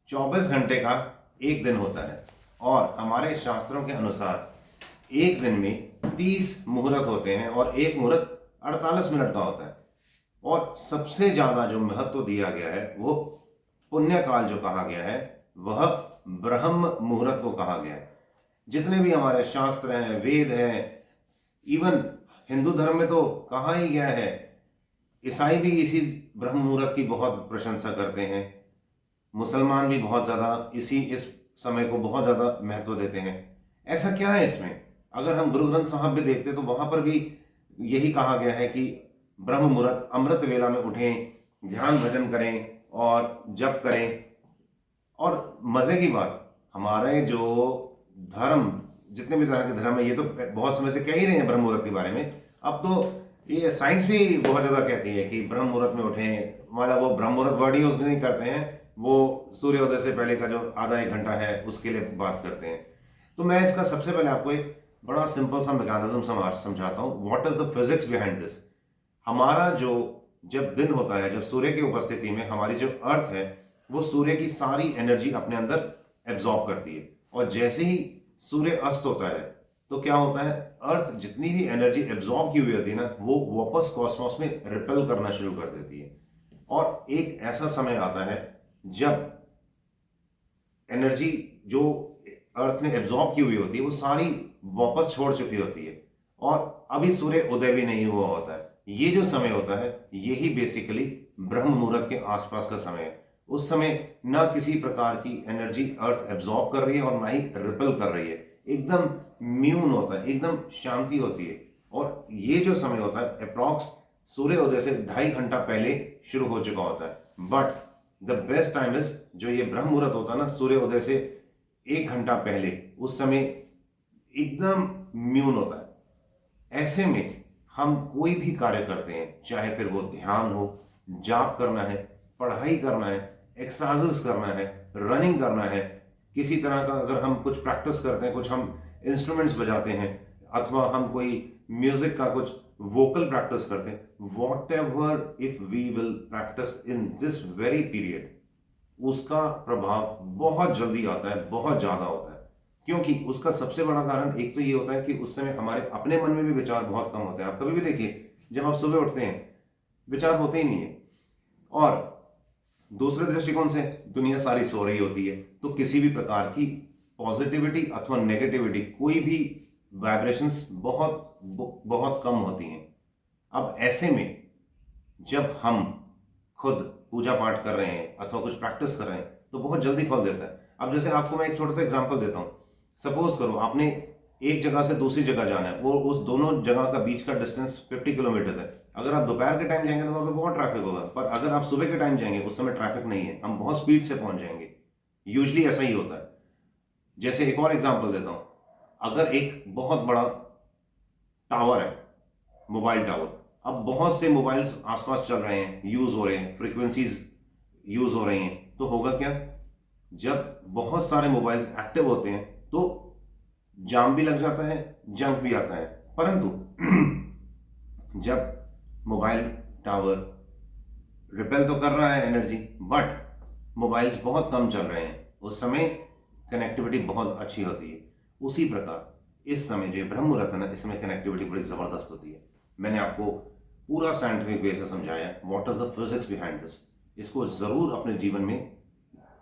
24 घंटे का एक दिन होता है और हमारे शास्त्रों के अनुसार एक दिन में 30 मुहूर्त होते हैं और एक मुहूर्त 48 मिनट का होता है। और सबसे ज्यादा जो महत्व दिया गया है वो पुण्य काल जो कहा गया है वह ब्रह्म मुहूर्त को कहा गया है। जितने भी हमारे शास्त्र हैं, वेद हैं, इवन हिंदू धर्म में तो कहा ही गया है, ईसाई भी इसी ब्रह्म मुहूर्त की बहुत प्रशंसा करते हैं, मुसलमान भी बहुत ज़्यादा इस समय को बहुत ज़्यादा महत्व देते हैं। ऐसा क्या है इसमें? अगर हम गुरु ग्रंथ साहब भी देखते तो वहाँ पर भी यही कहा गया है कि ब्रह्म मुहूर्त अमृत वेला में उठें, ध्यान भजन करें और जप करें। और मज़े की बात, हमारे जो धर्म, जितने भी तरह के धर्म है, ये तो बहुत समय से कह ही रहे हैं ब्रह्म मुहूर्त के बारे में। अब तो ये साइंस भी बहुत ज़्यादा कहती है कि ब्रह्म मुहूर्त में उठें, मतलब वो ब्रह्म मुहूर्त वर्ड यूज नहीं करते हैं, वो सूर्योदय से पहले का जो आधा एक घंटा है उसके लिए बात करते हैं। तो मैं इसका सबसे पहले आपको एक बड़ा सिंपल सा मैकेनिज्म समझाता हूँ। What is the physics behind this. हमारा जो जब दिन होता है, जब सूर्य की उपस्थिति में हमारी जो अर्थ है वो सूर्य की सारी एनर्जी अपने अंदर एब्जॉर्ब करती है, और जैसे ही सूर्य अस्त होता है तो क्या होता है, अर्थ जितनी भी एनर्जी एब्जॉर्ब की हुई होती है ना, वो वापस कॉस्मोस में रिपेल करना शुरू कर देती है। और एक ऐसा समय आता है जब एनर्जी जो अर्थ ने एब्जॉर्ब की हुई होती है वो सारी वापस छोड़ चुकी होती है, और अभी सूर्य उदय भी नहीं हुआ होता है। ये जो समय होता है यही बेसिकली ब्रह्म मुहूर्त के आसपास का समय है। उस समय ना किसी प्रकार की एनर्जी अर्थ एब्जॉर्ब कर रही है और ना ही रिपेल कर रही है, एकदम म्यून होता है, एकदम शांति होती है। और ये जो समय होता है अप्रॉक्स सूर्योदय से 2.5 घंटा पहले शुरू हो चुका होता है। But the best time is, जो ये ब्रह्म मुहूर्त होता है ना, सूर्योदय से 1 घंटा पहले, उस समय एकदम म्यून होता है। ऐसे में हम कोई भी कार्य करते हैं, चाहे फिर वो ध्यान हो, जाप करना है, पढ़ाई करना है, एक्सरसाइज करना है, रनिंग करना है, किसी तरह का अगर हम कुछ प्रैक्टिस करते हैं, कुछ हम इंस्ट्रूमेंट्स बजाते हैं, अथवा हम कोई म्यूजिक का कुछ वोकल प्रैक्टिस करते हैं, whatever if we will practice in this very period, उसका प्रभाव बहुत जल्दी आता है, बहुत ज्यादा होता है। क्योंकि उसका सबसे बड़ा कारण एक तो ये होता है कि उस समय हमारे अपने मन में भी विचार बहुत कम होते हैं। आप कभी भी देखिए, जब आप सुबह उठते हैं विचार होते ही नहीं है, और दूसरे दृष्टिकोण से दुनिया सारी सो रही होती है, तो किसी भी प्रकार की पॉजिटिविटी अथवा नेगेटिविटी, कोई भी वाइब्रेशंस बहुत बहुत कम होती हैं। अब ऐसे में जब हम खुद पूजा पाठ कर रहे हैं अथवा कुछ प्रैक्टिस कर रहे हैं तो बहुत जल्दी फल देता है। अब जैसे आपको मैं एक छोटा सा एग्जांपल देता हूं। सपोज करो आपने एक जगह से दूसरी जगह जाना है, वो उस दोनों जगह का बीच का डिस्टेंस 50 किलोमीटर है। अगर आप दोपहर के टाइम जाएंगे तो वहां पे बहुत ट्रैफिक होगा, पर अगर आप सुबह के टाइम जाएंगे उस समय ट्रैफिक नहीं है, हम बहुत स्पीड से पहुंच जाएंगे। यूजली ऐसा ही होता है। जैसे एक और एग्जांपल देता हूं, अगर एक बहुत बड़ा टावर है, मोबाइल टावर, अब बहुत से मोबाइल्स आसपास चल रहे हैं, यूज हो रहे हैं, फ्रीक्वेंसीज यूज हो रही हैं, तो होगा क्या, जब बहुत सारे मोबाइल्स एक्टिव होते हैं तो जाम भी लग जाता है, जंप भी आता है। परंतु जब मोबाइल टावर रिपेल तो कर रहा है एनर्जी, बट मोबाइल्स बहुत कम चल रहे हैं, उस समय कनेक्टिविटी बहुत अच्छी होती है। उसी प्रकार इस समय जो ब्रह्म मुहूर्त है ना, इस समय कनेक्टिविटी बड़ी जबरदस्त होती है। मैंने आपको पूरा साइंटिफिक वे से समझाया what is the physics behind this. इसको जरूर अपने जीवन में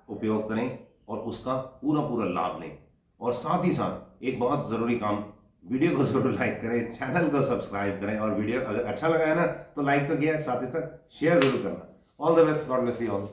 उपयोग करें और उसका पूरा पूरा लाभ लें। और साथ ही साथ एक बहुत जरूरी काम, वीडियो को जरूर लाइक करें, चैनल को सब्सक्राइब करें, और वीडियो अगर अच्छा लगा है ना तो लाइक तो किया, साथ ही साथ शेयर जरूर करना। All the best, God bless you all.